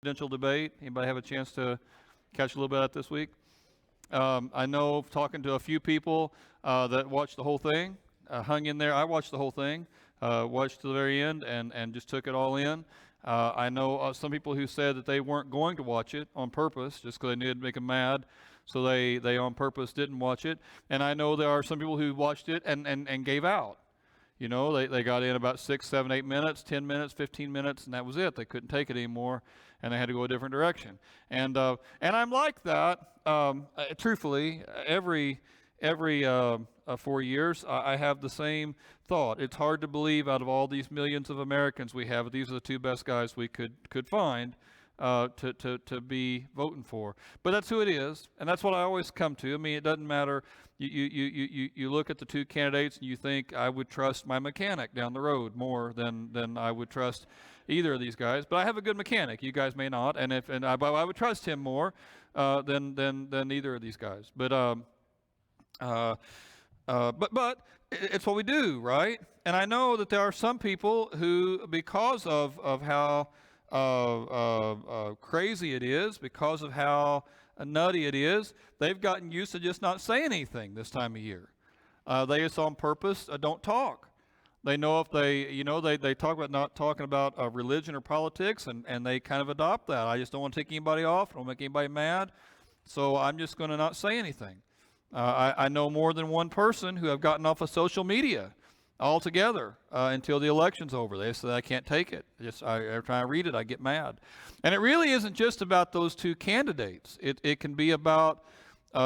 presidential debate. Anybody have a chance to catch a little bit of that this week? I know talking to a few people that watched the whole thing, hung in there. I watched the whole thing, watched to the very end, and just took it all in. I know some people who said that they weren't going to watch it on purpose just because they knew it'd make them mad, so they on purpose didn't watch it. And I know there are some people who watched it and gave out. You know, they got in about 6, 7, 8 minutes, 10 minutes, 15 minutes, and that was it. They couldn't take it anymore, and they had to go a different direction. And I'm like that. Truthfully, every 4 years, I have the same thought. It's hard to believe out of all these millions of Americans we have, these are the two best guys we could find to be voting for. But that's who it is, and that's what I always come to. I mean, it doesn't matter. You look at the two candidates and you think I would trust my mechanic down the road more than I would trust either of these guys. But I have a good mechanic. You guys may not, and I would trust him more than either of these guys. But it's what we do, right? And I know that there are some people who, because of how crazy it is, because of how nutty it is, they've gotten used to just not saying anything this time of year. They just on purpose don't talk. They know if they talk about not talking about religion or politics, and they kind of adopt that. I just don't want to take anybody off. I don't make anybody mad. So I'm just going to not say anything. I know more than one person who have gotten off of social media altogether until the election's over. They said, I can't take it. Every time I read it, I get mad. And it really isn't just about those two candidates. It can be about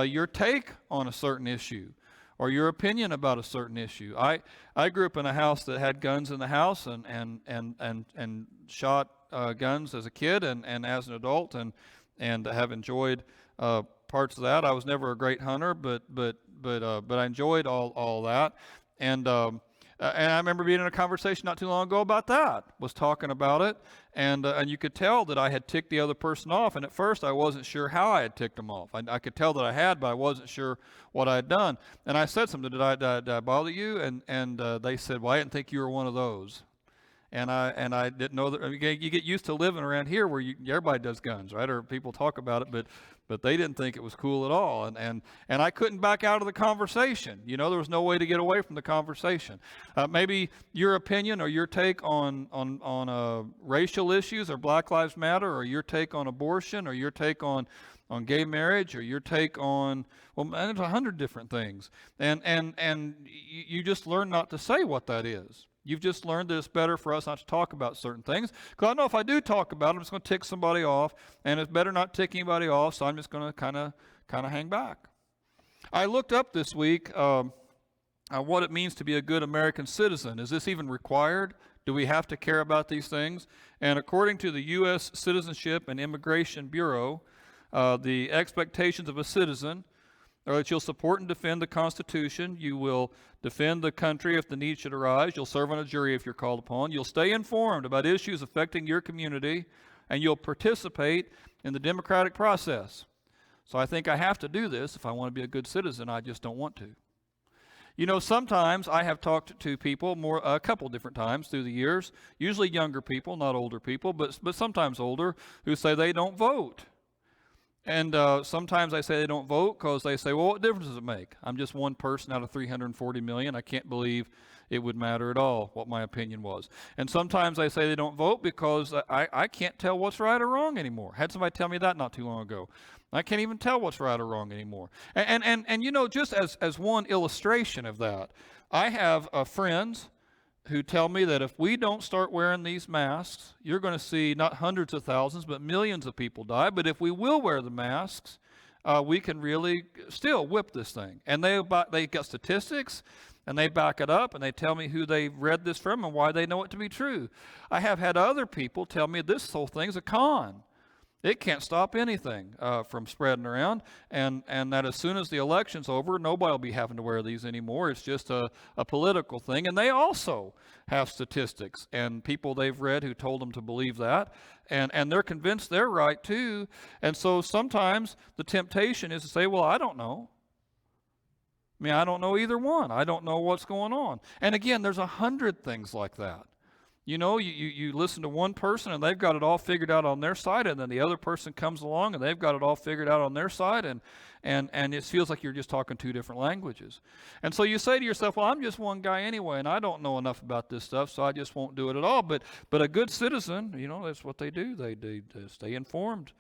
your take on a certain issue or your opinion about a certain issue. I grew up in a house that had guns in the house and shot guns as a kid and as an adult and have enjoyed parts of that. I was never a great hunter, but I enjoyed all that. And I remember being in a conversation not too long ago about that, was talking about it, and you could tell that I had ticked the other person off, and at first I wasn't sure how I had ticked them off. I could tell that I had, but I wasn't sure what I had done. And I said something, did I bother you? And they said, well, I didn't think you were one of those. And I didn't know that. I mean, you get used to living around here where everybody does guns, right? Or people talk about it, but they didn't think it was cool at all. And I couldn't back out of the conversation. You know, there was no way to get away from the conversation. Maybe your opinion or your take on racial issues or Black Lives Matter, or your take on abortion, or your take on gay marriage, or your take on, well, there's 100 different things. And you just learn not to say what that is. You've just learned that it's better for us not to talk about certain things. Because I know if I do talk about it, I'm just going to tick somebody off, and it's better not tick anybody off, so I'm just going to kind of hang back. I looked up this week what it means to be a good American citizen. Is this even required? Do we have to care about these things? And according to the U.S. Citizenship and Immigration Bureau, the expectations of a citizen are that you'll support and defend the Constitution. You will defend the country if the need should arise. You'll serve on a jury if you're called upon. You'll stay informed about issues affecting your community, and you'll participate in the democratic process. So I think I have to do this if I want to be a good citizen. I just don't want to. You know, sometimes I have talked to people a couple different times through the years, usually younger people, not older people, but sometimes older, who say they don't vote. And sometimes I say they don't vote because they say, well, what difference does it make? I'm just one person out of 340 million. I can't believe it would matter at all what my opinion was. And sometimes I say they don't vote because I can't tell what's right or wrong anymore. Had somebody tell me that not too long ago. I can't even tell what's right or wrong anymore. And you know, just as one illustration of that, I have friends who tell me that if we don't start wearing these masks, you're going to see not hundreds of thousands, but millions of people die. But if we will wear the masks, we can really still whip this thing. And they got statistics, and they back it up, and they tell me who they read this from and why they know it to be true. I have had other people tell me this whole thing's a con. It can't stop anything from spreading around, and that as soon as the election's over, nobody will be having to wear these anymore. It's just a political thing. And they also have statistics and people they've read who told them to believe that, and they're convinced they're right too. And so sometimes the temptation is to say, well, I don't know. I don't know either one. I don't know what's going on. And again, there's 100 things like that. You know, you listen to one person and they've got it all figured out on their side, and then the other person comes along and they've got it all figured out on their side, and it feels like you're just talking two different languages. And so you say to yourself, well, I'm just one guy anyway, and I don't know enough about this stuff, so I just won't do it at all. But a good citizen, you know, that's what they do. They stay informed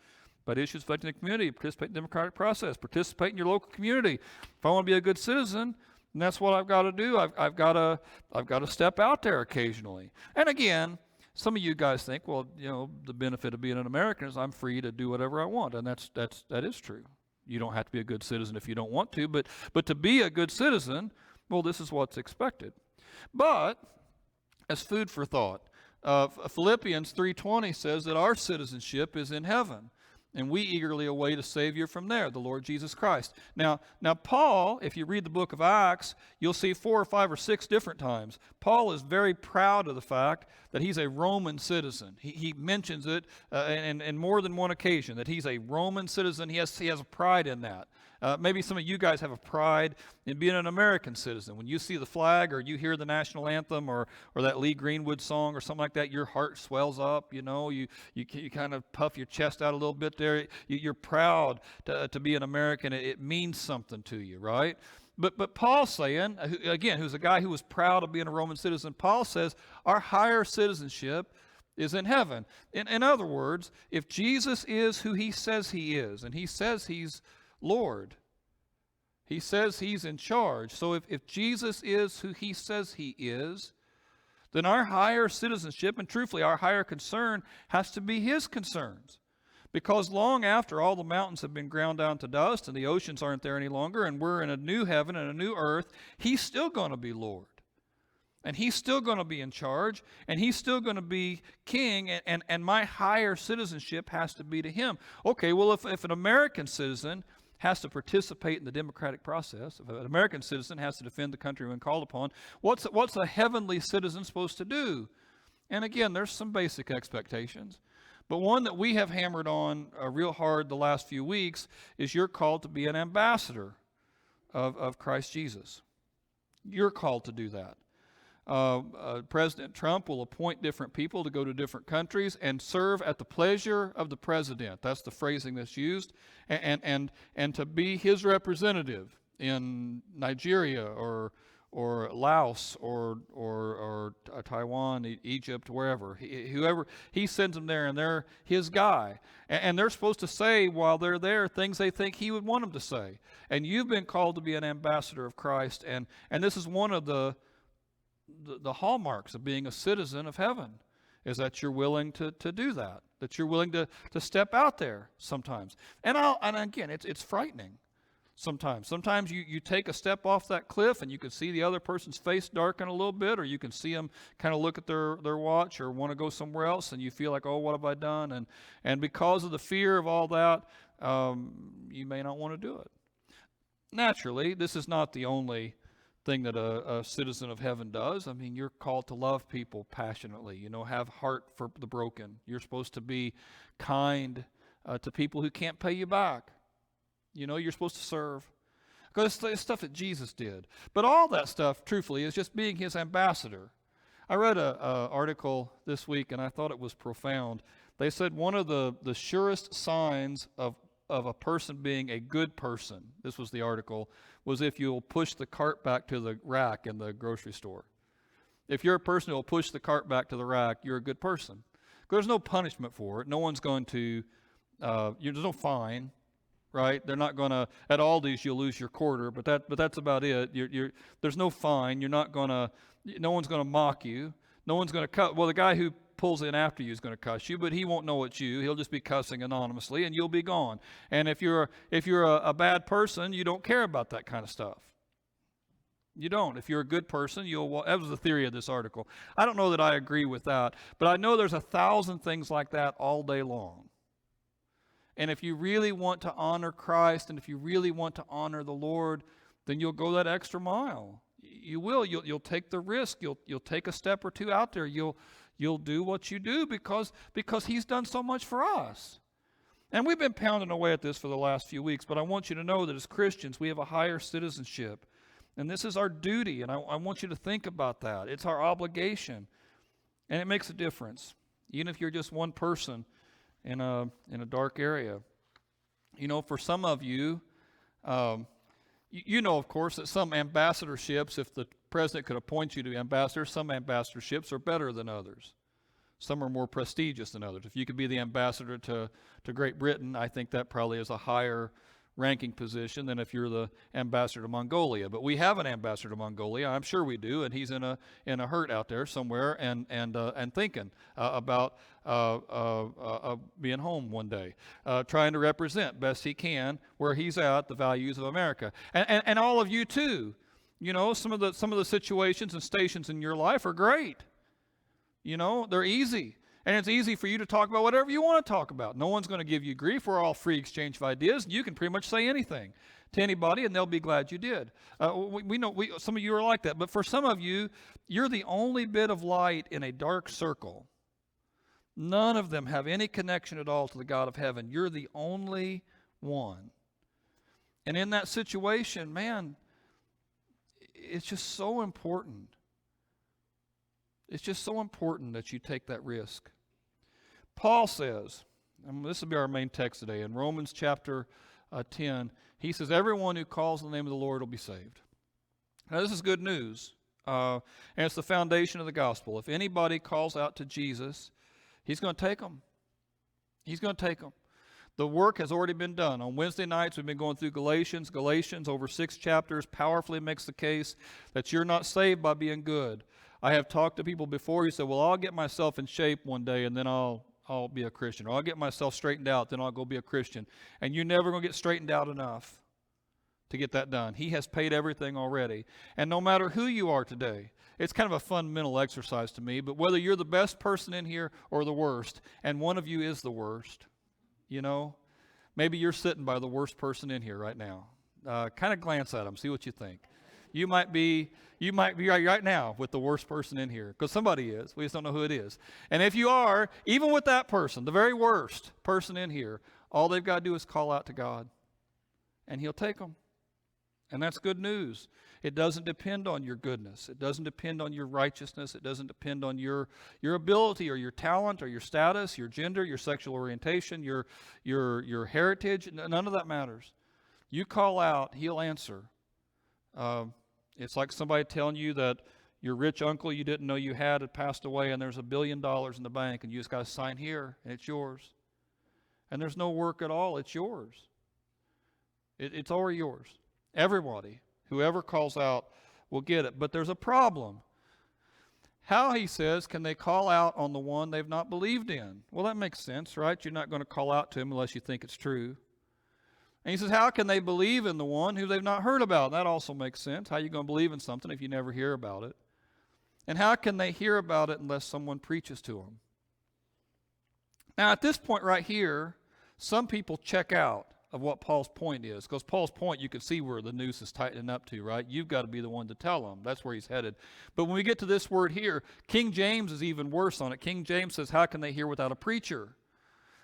about issues affecting the community, participate in the democratic process, participate in your local community. If I want to be a good citizen, and that's what I've got to do. I've got to step out there occasionally. And again, some of you guys think, well, you know, the benefit of being an American is I'm free to do whatever I want, and that is true. You don't have to be a good citizen if you don't want to, but to be a good citizen, well, this is what's expected. But as food for thought, Philippians 3:20 says that our citizenship is in heaven, and we eagerly await a Savior from there, the Lord Jesus Christ. Now Paul, if you read the book of Acts, you'll see 4 or 5 or 6 different times. Paul is very proud of the fact that he's a Roman citizen. He mentions it in more than one occasion, that he's a Roman citizen. He has a pride in that. Maybe some of you guys have a pride in being an American citizen. When you see the flag or you hear the national anthem or that Lee Greenwood song or something like that, your heart swells up, you know. You kind of puff your chest out a little bit there. You're proud to be an American. It means something to you, right? But Paul's saying, again, who's a guy who was proud of being a Roman citizen, Paul says our higher citizenship is in heaven. In other words, if Jesus is who he says he is, and he says he's Lord, he says he's in charge. So if Jesus is who he says he is, then our higher citizenship, and truthfully our higher concern, has to be his concerns. Because long after all the mountains have been ground down to dust and the oceans aren't there any longer and we're in a new heaven and a new earth, he's still going to be Lord. And he's still going to be in charge, and he's still going to be king, and my higher citizenship has to be to him. Okay, well, if an American citizen has to participate in the democratic process, if an American citizen has to defend the country when called upon, what's a heavenly citizen supposed to do? And again, there's some basic expectations. But one that we have hammered on real hard the last few weeks is you're called to be an ambassador of Christ Jesus. You're called to do that. President Trump will appoint different people to go to different countries and serve at the pleasure of the president. That's the phrasing that's used. And to be his representative in Nigeria or Laos or Taiwan, Egypt, wherever. Whoever, he sends them there, and they're his guy. And they're supposed to say while they're there things they think he would want them to say. And you've been called to be an ambassador of Christ. And this is one of the hallmarks of being a citizen of heaven, is that you're willing to do that you're willing to step out there sometimes. And again, it's frightening sometimes. Sometimes you take a step off that cliff and you can see the other person's face darken a little bit, or you can see them kind of look at their watch or want to go somewhere else, and you feel like, oh, what have I done? And because of the fear of all that, you may not want to do it. Naturally, this is not the only thing that a citizen of heaven does. I mean, you're called to love people passionately, have heart for the broken. You're supposed to be kind to people who can't pay you back. You're supposed to serve. Because it's stuff that Jesus did. But all that stuff, truthfully, is just being his ambassador. I read an article this week, and I thought it was profound. They said one of the surest signs of a person being a good person, this was the article, was if you'll push the cart back to the rack in the grocery store. If you're a person who will push the cart back to the rack, you're a good person. There's no punishment for it. No one's going to, there's no fine, right? They're not going to, at Aldi's you'll lose your quarter, but that's about it. There's no fine. No one's going to mock you. No one's going to cut. Well, the guy who pulls in after you is going to cuss you, but he won't know it's you. He'll just be cussing anonymously, and you'll be gone. And if you're a bad person, you don't care about that kind of stuff. You don't. If you're a good person, that was the theory of this article. I don't know that I agree with that, but I know there's 1,000 things like that all day long. And if you really want to honor Christ, and if you really want to honor the Lord, then you'll go that extra mile. You will. You'll take the risk. You'll take a step or two out there. You'll do what you do because he's done so much for us. And we've been pounding away at this for the last few weeks, but I want you to know that as Christians, we have a higher citizenship. And this is our duty, and I want you to think about that. It's our obligation. And it makes a difference, even if you're just one person in a dark area. You know, for some of you, you know, of course, that some ambassadorships, if the president could appoint you to be ambassador, some ambassadorships are better than others. Some are more prestigious than others. If you could be the ambassador to Great Britain, I think that probably is a higher ranking position than if you're the ambassador to Mongolia. But we have an ambassador to Mongolia, I'm sure we do, and he's in a hurt out there somewhere and thinking about being home one day, trying to represent best he can where he's at the values of America, and all of you too. You know, some of the situations and stations in your life are great. You know, they're easy. And it's easy for you to talk about whatever you want to talk about. No one's going to give you grief. We're all free exchange of ideas. You can pretty much say anything to anybody, and they'll be glad you did. We know some of you are like that. But for some of you, you're the only bit of light in a dark circle. None of them have any connection at all to the God of heaven. You're the only one. And in that situation, man, it's just so important. It's just so important that you take that risk. Paul says, and this will be our main text today, in Romans chapter 10, he says, everyone who calls on the name of the Lord will be saved. Now this is good news, and it's the foundation of the gospel. If anybody calls out to Jesus, he's going to take them. He's going to take them. The work has already been done. On Wednesday nights, we've been going through Galatians. Galatians, over 6 chapters, powerfully makes the case that you're not saved by being good. I have talked to people before who said, well, I'll get myself in shape one day and then I'll be a Christian. Or I'll get myself straightened out, then I'll go be a Christian. And you're never going to get straightened out enough to get that done. He has paid everything already. And no matter who you are today, it's kind of a fun mental exercise to me, but whether you're the best person in here or the worst, and one of you is the worst, you know, maybe you're sitting by the worst person in here right now. Kind of glance at them, see what you think. You might be right now with the worst person in here, because somebody is. We just don't know who it is. And if you are, even with that person, the very worst person in here, all they've got to do is call out to God, and He'll take them. And that's good news. It doesn't depend on your goodness. It doesn't depend on your righteousness. It doesn't depend on your ability or your talent or your status, your gender, your sexual orientation, your heritage. None of that matters. You call out, He'll answer. It's like somebody telling you that your rich uncle you didn't know you had passed away and there's $1 billion in the bank and you just got to sign here and it's yours. And there's no work at all. It's yours. It's already yours. Everybody, whoever calls out, will get it. But there's a problem. How, he says, can they call out on the one they've not believed in? Well, that makes sense, right? You're not going to call out to him unless you think it's true. And he says, how can they believe in the one who they've not heard about? That also makes sense. How are you going to believe in something if you never hear about it? And how can they hear about it unless someone preaches to them? Now, at this point right here, some people check out of what Paul's point is. Because Paul's point, you can see where the noose is tightening up to, right? You've got to be the one to tell them. That's where he's headed. But when we get to this word here, King James is even worse on it. King James says, how can they hear without a preacher?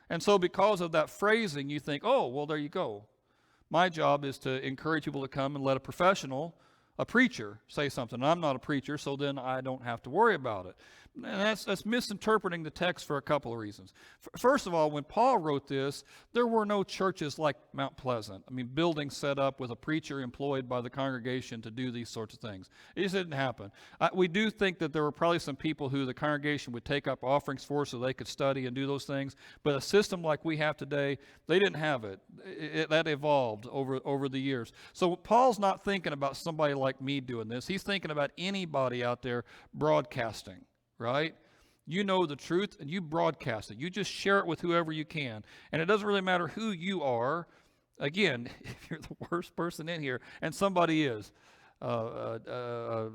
And so because of that phrasing, you think, oh, well, there you go. My job is to encourage people to come and let a professional, a preacher, say something. And I'm not a preacher, so then I don't have to worry about it. And that's misinterpreting the text for a couple of reasons. First of all, when Paul wrote this, there were no churches like Mount Pleasant. I mean, buildings set up with a preacher employed by the congregation to do these sorts of things. It just didn't happen. We do think that there were probably some people who the congregation would take up offerings for so they could study and do those things. But a system like we have today, they didn't have it. That evolved over the years. So Paul's not thinking about somebody like me doing this. He's thinking about anybody out there broadcasting. Right? You know the truth and you broadcast it. You just share it with whoever you can. And it doesn't really matter who you are. Again, if you're the worst person in here, and somebody is,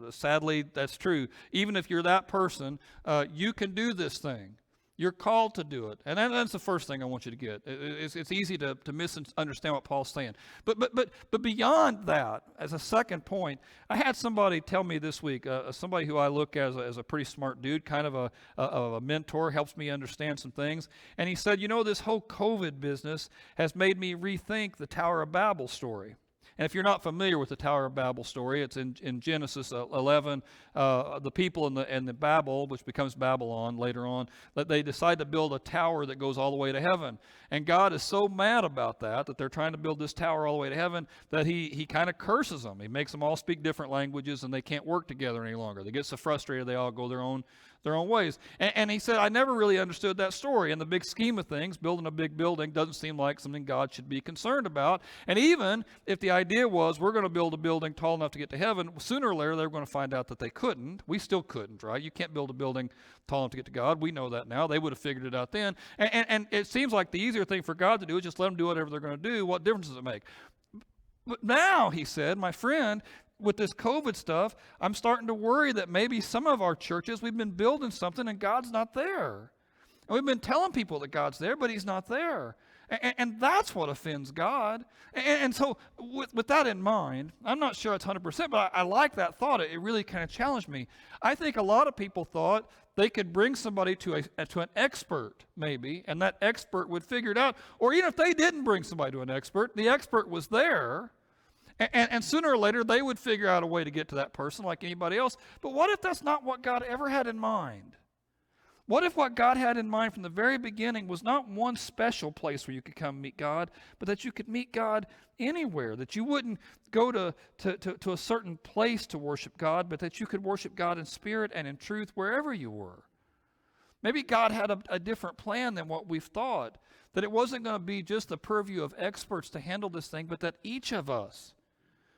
sadly, that's true. Even if you're that person, you can do this thing. You're called to do it. And that's the first thing I want you to get. It's easy to misunderstand what Paul's saying. But beyond that, as a second point, I had somebody tell me this week, somebody who I look as a pretty smart dude, kind of a mentor, helps me understand some things. And he said, you know, this whole COVID business has made me rethink the Tower of Babel story. And if you're not familiar with the Tower of Babel story, it's in Genesis 11. The people in the Babel, which becomes Babylon later on, that they decide to build a tower that goes all the way to heaven. And God is so mad about that they're trying to build this tower all the way to heaven, that he kind of curses them. He makes them all speak different languages, and they can't work together any longer. They get so frustrated they all go their own ways. And he said, I never really understood that story. In the big scheme of things, building a big building doesn't seem like something God should be concerned about. And even if the idea was we're going to build a building tall enough to get to heaven, sooner or later they were going to find out that they couldn't. We still couldn't, right? You can't build a building tall enough to get to God. We know that now. They would have figured it out then. And it seems like the easier thing for God to do is just let them do whatever they're going to do. What difference does it make? But now, he said, my friend, with this COVID stuff, I'm starting to worry that maybe some of our churches, we've been building something and God's not there. And we've been telling people that God's there, but he's not there. And that's what offends God. And so with that in mind, I'm not sure it's 100%, but I like that thought. It really kind of challenged me. I think a lot of people thought they could bring somebody to an expert, maybe, and that expert would figure it out. Or even if they didn't bring somebody to an expert, the expert was there. And sooner or later, they would figure out a way to get to that person like anybody else. But what if that's not what God ever had in mind? What if what God had in mind from the very beginning was not one special place where you could come meet God, but that you could meet God anywhere, that you wouldn't go to a certain place to worship God, but that you could worship God in spirit and in truth wherever you were? Maybe God had a different plan than what we've thought, that it wasn't going to be just the purview of experts to handle this thing, but that each of us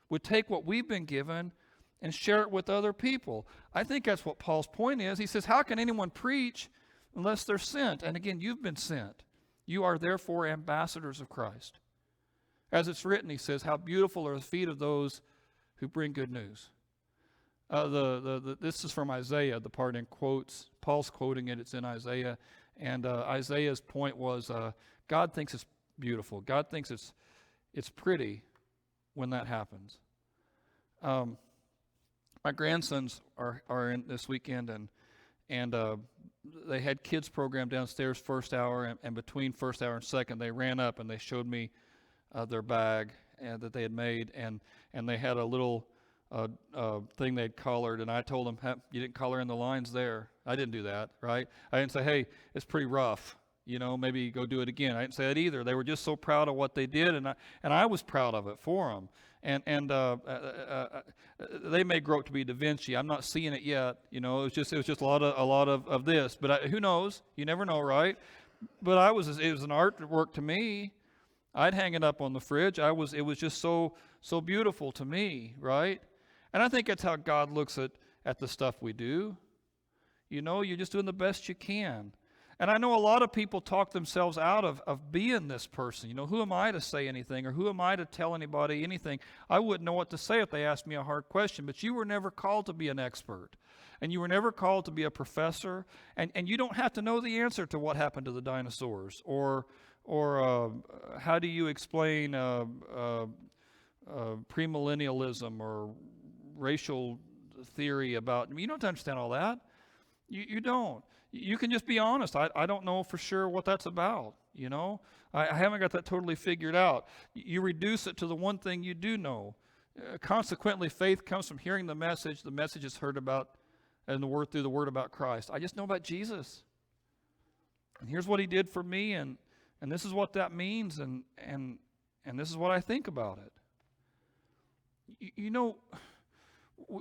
would take what we've been given and share it with other people. I think that's what Paul's point is. He says, how can anyone preach unless they're sent? And again, you've been sent. You are therefore ambassadors of Christ. As it's written, he says, how beautiful are the feet of those who bring good news. This is from Isaiah, the part in quotes. Paul's quoting it. It's in Isaiah. And Isaiah's point was, God thinks it's beautiful. God thinks it's pretty when that happens. My grandsons are in this weekend, and they had kids program downstairs first hour, and between first hour and second, they ran up and they showed me their bag that they had made, and they had a little thing they'd colored, and I told them, hey, you didn't color in the lines there. I didn't do that, right? I didn't say, hey, it's pretty rough. Maybe go do it again. I didn't say that either. They were just so proud of what they did, and I was proud of it for them. And they may grow up to be Da Vinci. I'm not seeing it yet. It was just a lot of this. But who knows? You never know, right? But it was an artwork to me. I'd hang it up on the fridge. It was just so beautiful to me, right? And I think that's how God looks at the stuff we do. You're just doing the best you can. And I know a lot of people talk themselves out of being this person. Who am I to say anything, or who am I to tell anybody anything? I wouldn't know what to say if they asked me a hard question. But you were never called to be an expert. And you were never called to be a professor. And you don't have to know the answer to what happened to the dinosaurs. Or how do you explain premillennialism or racial theory about... You don't have to understand all that. You don't. You can just be honest. I don't know for sure what that's about, I haven't got that totally figured out. You reduce it to the one thing you do know. Consequently, faith comes from hearing the message. The message is heard about and through the word about Christ. I just know about Jesus. And here's what he did for me, and this is what that means, and this is what I think about it.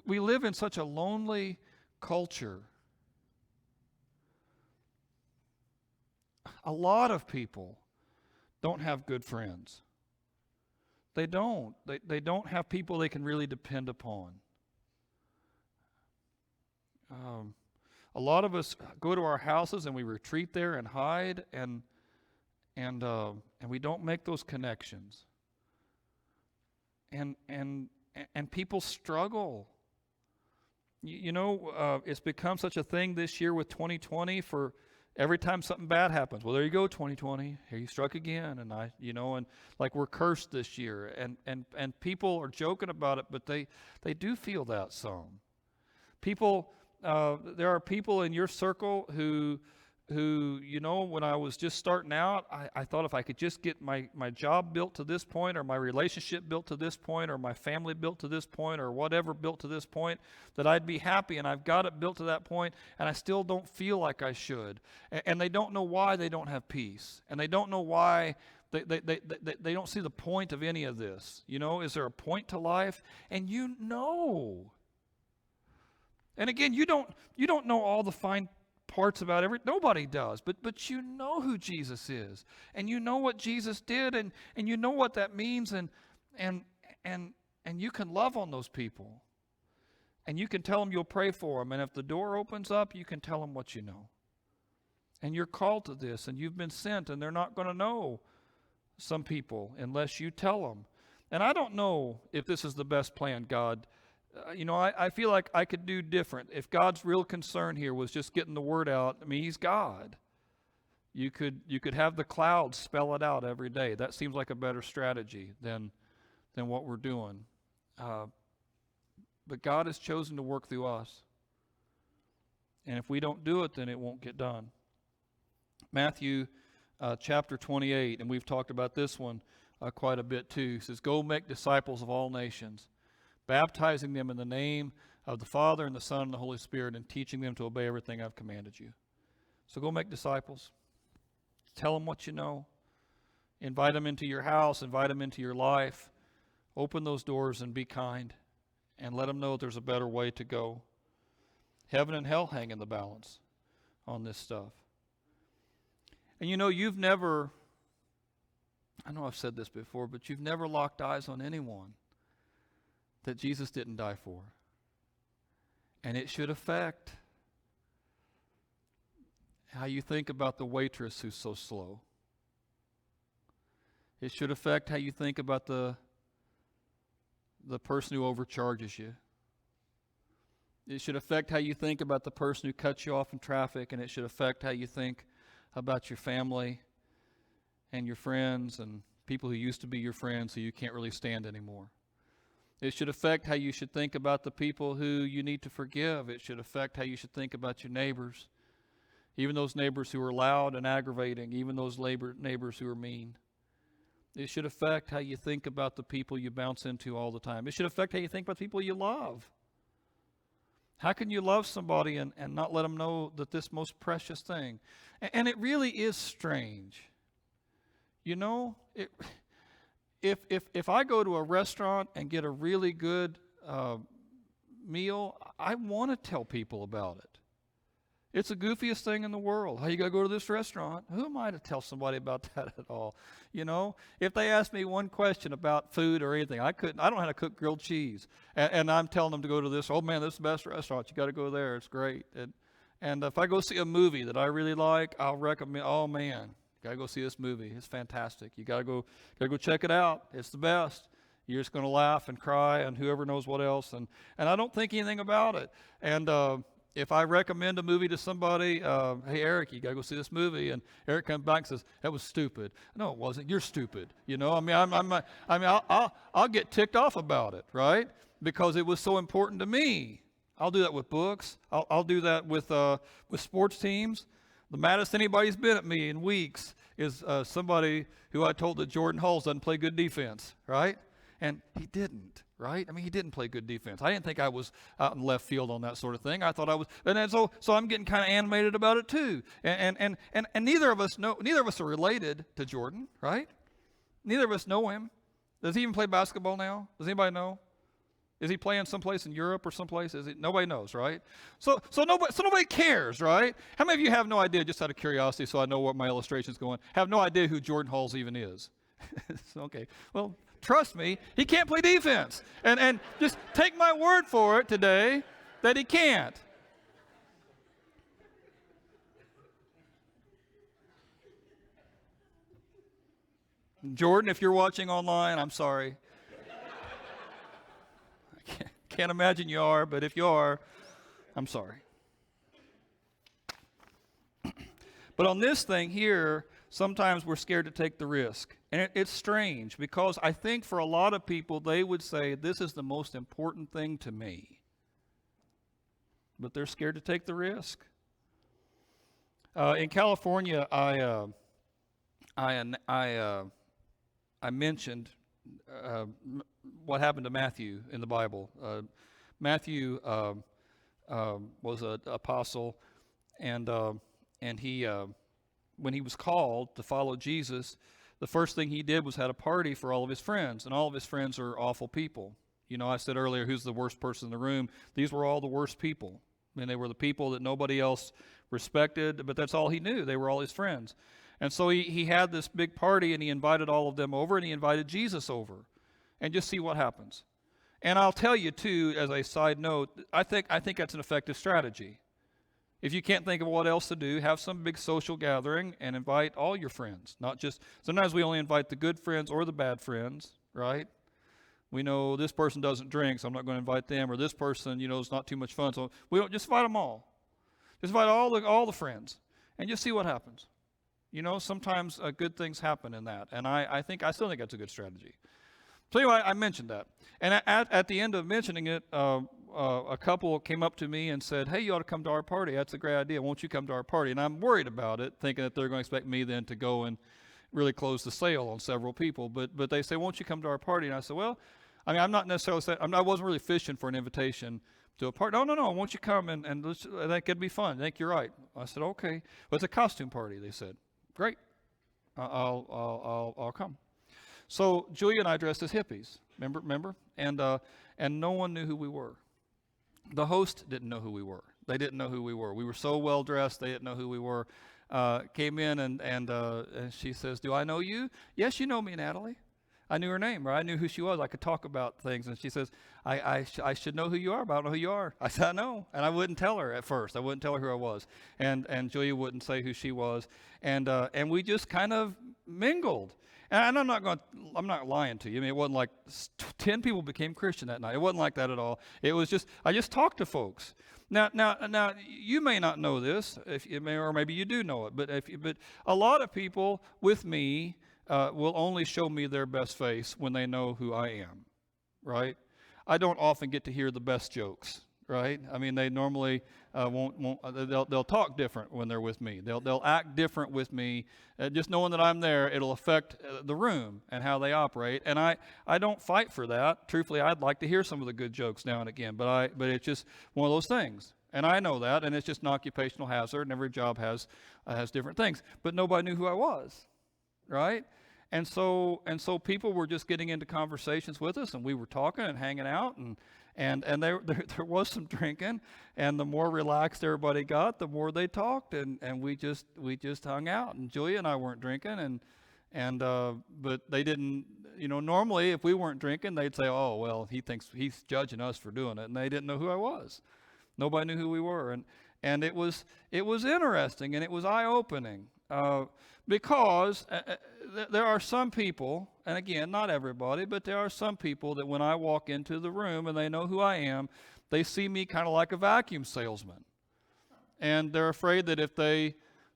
We live in such a lonely culture. A lot of people don't have good friends. They don't. They don't have people they can really depend upon. A lot of us go to our houses and we retreat there and hide, and we don't make those connections. And people struggle. It's become such a thing this year with 2020 for every time something bad happens. Well, there you go, 2020. Here you struck again, and and like we're cursed this year. And people are joking about it, but they do feel that some. People, there are people in your circle who who, when I was just starting out, I thought if I could just get my job built to this point, or my relationship built to this point, or my family built to this point, or whatever built to this point, that I'd be happy. And I've got it built to that point, and I still don't feel like I should. And they don't know why they don't have peace. And they don't know why they don't see the point of any of this. Is there a point to life? And And again, you don't know all the fine parts about nobody does, but you know who Jesus is, and you know what Jesus did, and you know what that means, and you can love on those people, and you can tell them you'll pray for them, and if the door opens up, you can tell them what you know, and you're called to this, and you've been sent, and they're not going to know some people unless you tell them. And I don't know if this is the best plan, God. I feel like I could do different. If God's real concern here was just getting the word out, He's God. You could have the clouds spell it out every day. That seems like a better strategy than what we're doing. But God has chosen to work through us. And if we don't do it, then it won't get done. Matthew chapter 28, and we've talked about this one quite a bit too, says, "Go make disciples of all nations, baptizing them in the name of the Father and the Son and the Holy Spirit, and teaching them to obey everything I've commanded you." So go make disciples. Tell them what you know. Invite them into your house. Invite them into your life. Open those doors and be kind. And let them know there's a better way to go. Heaven and hell hang in the balance on this stuff. And you've never, I know I've said this before, but you've never locked eyes on anyone that Jesus didn't die for. And it should affect how you think about the waitress who's so slow. It should affect how you think about the person who overcharges you. It should affect how you think about the person who cuts you off in traffic, and it should affect how you think about your family and your friends and people who used to be your friends who you can't really stand anymore. It should affect how you should think about the people who you need to forgive. It should affect how you should think about your neighbors, even those neighbors who are loud and aggravating, even those neighbors who are mean. It should affect how you think about the people you bounce into all the time. It should affect how you think about people you love. How can you love somebody and not let them know that this most precious thing? And it really is strange. If I go to a restaurant and get a really good meal, I want to tell people about it. It's the goofiest thing in the world. How you got to go to this restaurant? Who am I to tell somebody about that at all? If they ask me one question about food or anything, I don't know how to cook grilled cheese. And I'm telling them to go to this. Oh man, this is the best restaurant. You got to go there. It's great. And if I go see a movie that I really like, I'll recommend, oh man, you got to go see this movie. It's fantastic. You got to go check it out. It's the best. You're just going to laugh and cry and whoever knows what else. And I don't think anything about it. And if I recommend a movie to somebody, hey, Eric, you got to go see this movie. And Eric comes back and says, that was stupid. No, it wasn't. You're stupid. I'll get ticked off about it, right? Because it was so important to me. I'll do that with books. I'll do that with sports teams. The maddest anybody's been at me in weeks is somebody who I told that Jordan Hulls doesn't play good defense, right? And he didn't, right? He didn't play good defense. I didn't think I was out in left field on that sort of thing. I thought I was, and so I'm getting kind of animated about it too. And neither of us are related to Jordan, right? Neither of us know him. Does he even play basketball now? Does anybody know? Is he playing someplace in Europe or someplace? Nobody knows, right? So nobody cares, right? How many of you have no idea, just out of curiosity, so I know what my illustration is going, have no idea who Jordan Hulls even is? Okay, well, trust me, he can't play defense. And just take my word for it today that he can't. Jordan, if you're watching online, I'm sorry. Can't imagine you are, but if you are, I'm sorry. But on this thing here, sometimes we're scared to take the risk. And it's strange because I think for a lot of people, they would say, this is the most important thing to me. But they're scared to take the risk. In California, I mentioned what happened to Matthew in the Bible. Matthew was an apostle, and he, when he was called to follow Jesus, the first thing he did was had a party for all of his friends, and all of his friends are awful people. You know, I said earlier, who's the worst person in the room? These were all the worst people. I mean, they were the people that nobody else respected, but that's all he knew. They were all his friends. And so he had this big party, and he invited all of them over, and he invited Jesus over. And just see what happens. And I'll tell you, too, as a side note, I think that's an effective strategy. If you can't think of what else to do, have some big social gathering and invite all your friends. Not just, sometimes we only invite the good friends or the bad friends, right? We know this person doesn't drink, so I'm not going to invite them. Or this person, you know, is not too much fun, so we don't, just invite them all. Just invite all the friends, and just see what happens. You know, sometimes good things happen in that, and I still think that's a good strategy. So anyway, I mentioned that, and at the end of mentioning it, a couple came up to me and said, "Hey, you ought to come to our party. That's a great idea. Won't you come to our party?" And I'm worried about it, thinking that they're going to expect me then to go and really close the sale on several people. But they say, "Won't you come to our party?" And I said, "Well, I mean, I'm not necessarily saying, I wasn't really fishing for an invitation to a party. No. Won't you come and I think it'd be fun. I think you're right." I said, "Okay." Well, it's a costume party. They said, "Great. I'll come." So Julia and I dressed as hippies. Remember? And no one knew who we were. The host didn't know who we were. They didn't know who we were. We were so well dressed, they didn't know who we were. Came in and she says, "Do I know you?" "Yes, you know me, Natalie." I knew her name, right? I knew who she was. I could talk about things. And she says, I should know who you are, but I don't know who you are. I said, "I know." And I wouldn't tell her at first. I wouldn't tell her who I was. And Julia wouldn't say who she was. And we just kind of mingled. And I'm not lying to you. I mean, it wasn't like 10 people became Christian that night. It wasn't like that at all. It was just, I just talked to folks. Now, you may not know this, or maybe you do know it, but a lot of people with me will only show me their best face when they know who I am, right? I don't often get to hear the best jokes, right? I mean, they normally they'll talk different when they're with me. They'll act different with me. Just knowing that I'm there, it'll affect the room and how they operate. And I don't fight for that. Truthfully, I'd like to hear some of the good jokes now and again, but it's just one of those things. And I know that, and it's just an occupational hazard, and every job has different things. But nobody knew who I was, right? And so people were just getting into conversations with us, and we were talking and hanging out, and there was some drinking, and the more relaxed everybody got, the more they talked, and we just hung out. And Julia and I weren't drinking, but they didn't. You know, normally if we weren't drinking, they'd say, "Oh, well, he thinks he's judging us for doing it," and they didn't know who I was. Nobody knew who we were, and it was interesting, and it was eye-opening. Because there are some people, and again, not everybody, but there are some people that when I walk into the room and they know who I am, they see me kind of like a vacuum salesman. And they're afraid that if they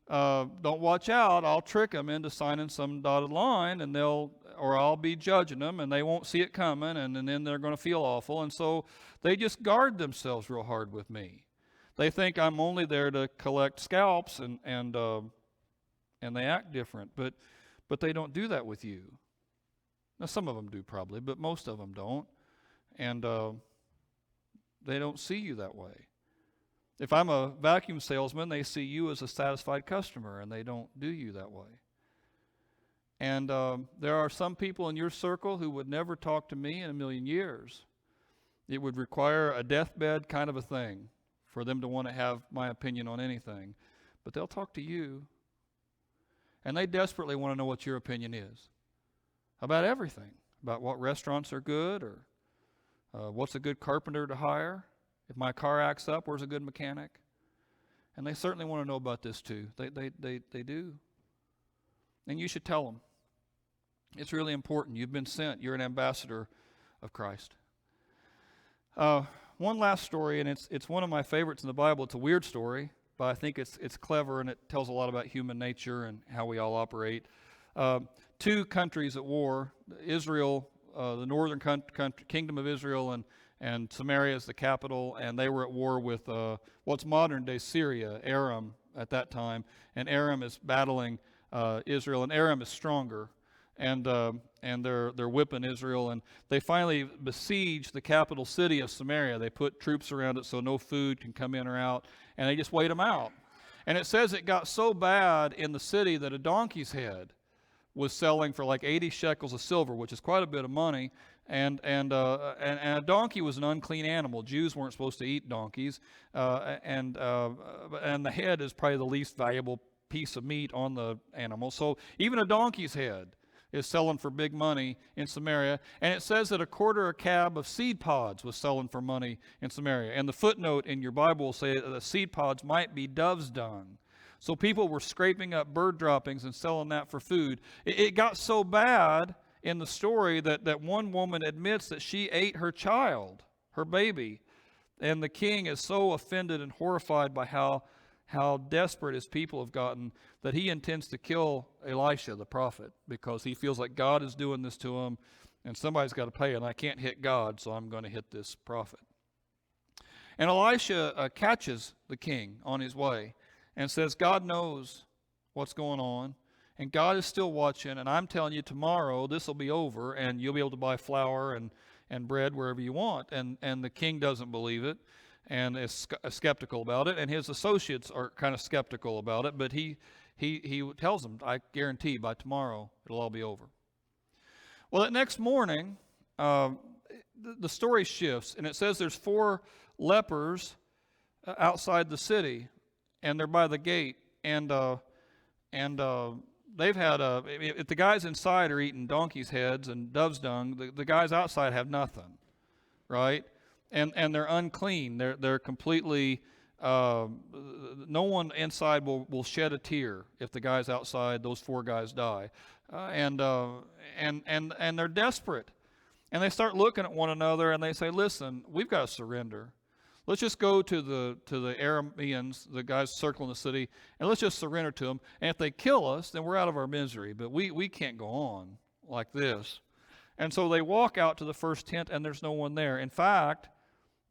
don't watch out, I'll trick them into signing some dotted line, and I'll be judging them, and they won't see it coming, and then they're going to feel awful. And so they just guard themselves real hard with me. They think I'm only there to collect scalps, and they act different, but they don't do that with you. Now, some of them do probably, but most of them don't, and they don't see you that way. If I'm a vacuum salesman, they see you as a satisfied customer, and they don't do you that way. And there are some people in your circle who would never talk to me in a million years. It would require a deathbed kind of a thing for them to want to have my opinion on anything, but they'll talk to you. And they desperately want to know what your opinion is about everything, about what restaurants are good, or what's a good carpenter to hire. If my car acts up, where's a good mechanic? And they certainly want to know about this too. They do. And you should tell them. It's really important. You've been sent. You're an ambassador of Christ. One last story, and it's one of my favorites in the Bible. It's a weird story, but I think it's clever, and it tells a lot about human nature and how we all operate. Two countries at war: Israel, the northern kingdom of Israel, and Samaria is the capital, and they were at war with what's modern-day Syria, Aram, at that time, and Aram is battling Israel, and Aram is stronger, and they're whipping Israel, and they finally besiege the capital city of Samaria. They put troops around it so no food can come in or out, and they just wait them out. And it says it got so bad in the city that a donkey's head was selling for like 80 shekels of silver, which is quite a bit of money. And a donkey was an unclean animal. Jews weren't supposed to eat donkeys, and the head is probably the least valuable piece of meat on the animal. So even a donkey's head is selling for big money in Samaria. And it says that a quarter a cab of seed pods was selling for money in Samaria. And the footnote in your Bible will say that the seed pods might be dove's dung. So people were scraping up bird droppings and selling that for food. It got so bad in the story that one woman admits that she ate her child, her baby. And the king is so offended and horrified by how desperate his people have gotten that he intends to kill Elisha the prophet, because he feels like God is doing this to him and somebody's got to pay, and I can't hit God, so I'm going to hit this prophet. And Elisha catches the king on his way and says, God knows what's going on, and God is still watching, and I'm telling you, tomorrow this will be over, and you'll be able to buy flour and bread wherever you want. And the king doesn't believe it and is skeptical about it, and his associates are kind of skeptical about it, but he tells them, I guarantee by tomorrow it'll all be over. Well, that next morning, the story shifts, and it says there's 4 lepers outside the city, and they're by the gate, and they've had if the guys inside are eating donkey's heads and dove's dung, the guys outside have nothing, right? And they're unclean. They're completely. No one inside will shed a tear if the guys outside, those 4 guys, die, and they're desperate, and they start looking at one another and they say, "Listen, we've got to surrender. Let's just go to the Arameans, the guys circling the city, and let's just surrender to them. And if they kill us, then we're out of our misery. But we can't go on like this." And so they walk out to the first tent, and there's no one there. In fact,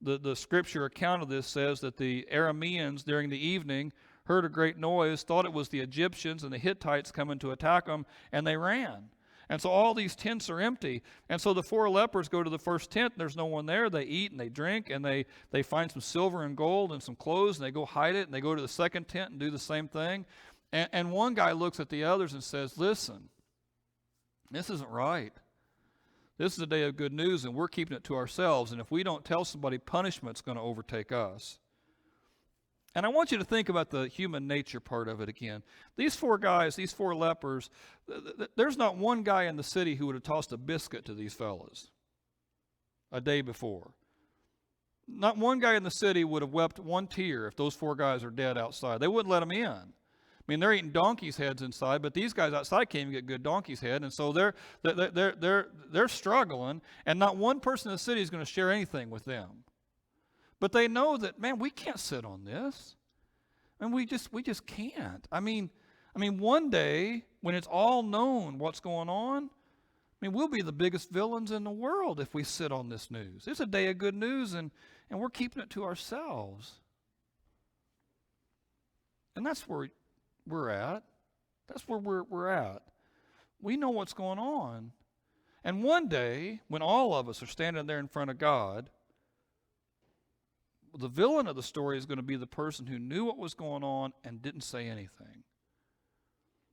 the scripture account of this says that the Arameans during the evening heard a great noise, thought it was the Egyptians and the Hittites coming to attack them, and they ran. And so all these tents are empty. And so the 4 lepers go to the first tent, and there's no one there. They eat and they drink, and they find some silver and gold and some clothes, and they go hide it, and they go to the second tent and do the same thing. And one guy looks at the others and says, "Listen, this isn't right. This is a day of good news, and we're keeping it to ourselves. And if we don't tell somebody, punishment's going to overtake us." And I want you to think about the human nature part of it again. These 4 guys, these 4 lepers, there's not one guy in the city who would have tossed a biscuit to these fellas a day before. Not one guy in the city would have wept one tear if those 4 guys are dead outside. They wouldn't let them in. I mean, they're eating donkeys' heads inside, but these guys outside can't even get good donkey's head, and so they're struggling, and not one person in the city is going to share anything with them. But they know that, man, we can't sit on this, and we just can't. I mean, one day when it's all known what's going on, we'll be the biggest villains in the world if we sit on this news. It's a day of good news, and we're keeping it to ourselves. And that's where we're at. That's where we're at. We know what's going on. And one day, when all of us are standing there in front of God, the villain of the story is going to be the person who knew what was going on and didn't say anything.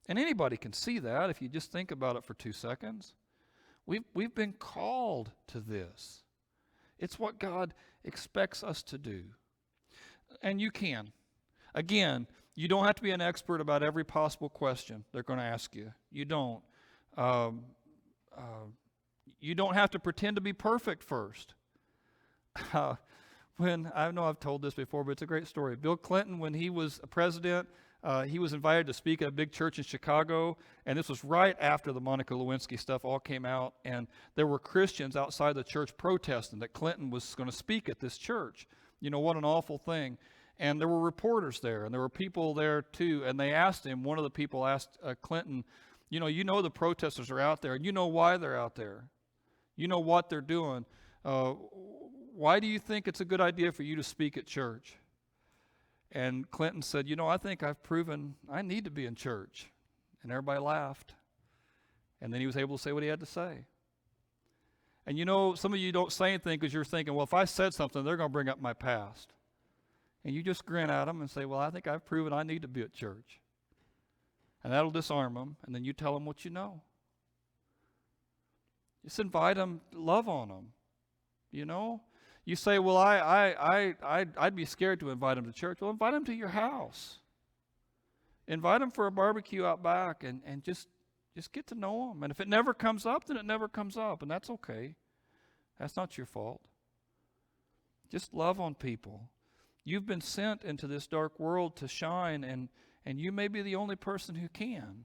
And anybody can see that if you just think about it for 2 seconds. We've been called to this. It's what God expects us to do. And you can. Again, you don't have to be an expert about every possible question they're going to ask you. You don't. You don't have to pretend to be perfect first. I know I've told this before, but it's a great story. Bill Clinton, when he was a president, he was invited to speak at a big church in Chicago, and this was right after the Monica Lewinsky stuff all came out, and there were Christians outside the church protesting that Clinton was going to speak at this church. You know, what an awful thing. And there were reporters there, and there were people there too, and they asked him, one of the people asked Clinton, you know the protesters are out there, and you know why they're out there. You know what they're doing. Why do you think it's a good idea for you to speak at church? And Clinton said, I think I've proven I need to be in church. And everybody laughed. And then he was able to say what he had to say. And some of you don't say anything because you're thinking, well, if I said something, they're going to bring up my past. And you just grin at them and say, well, I think I've proven I need to be at church. And that'll disarm them. And then you tell them what you know. Just invite them, love on them. You say, well, I'd be scared to invite them to church. Well, invite them to your house. Invite them for a barbecue out back and just get to know them. And if it never comes up, then it never comes up. And that's okay. That's not your fault. Just love on people. You've been sent into this dark world to shine, and you may be the only person who can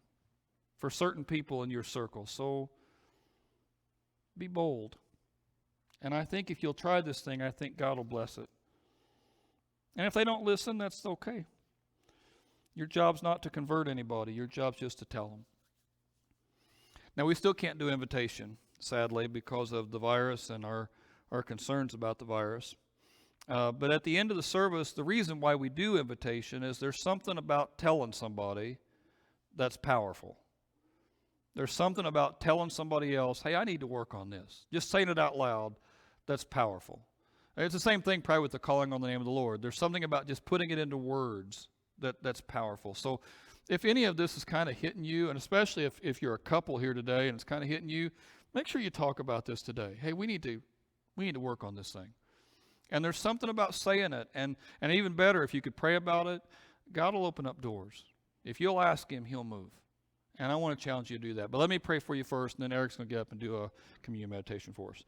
for certain people in your circle. So be bold. And I think if you'll try this thing, I think God will bless it. And if they don't listen, that's okay. Your job's not to convert anybody. Your job's just to tell them. Now, we still can't do invitation, sadly, because of the virus and our concerns about the virus. But at the end of the service, the reason why we do invitation is there's something about telling somebody that's powerful. There's something about telling somebody else, hey, I need to work on this. Just saying it out loud, that's powerful. It's the same thing probably with the calling on the name of the Lord. There's something about just putting it into words that's powerful. So if any of this is kind of hitting you, and especially if you're a couple here today and it's kind of hitting you, make sure you talk about this today. Hey, we need to work on this thing. And there's something about saying it, and even better, if you could pray about it, God will open up doors. If you'll ask him, he'll move. And I want to challenge you to do that. But let me pray for you first, and then Eric's going to get up and do a communion meditation for us.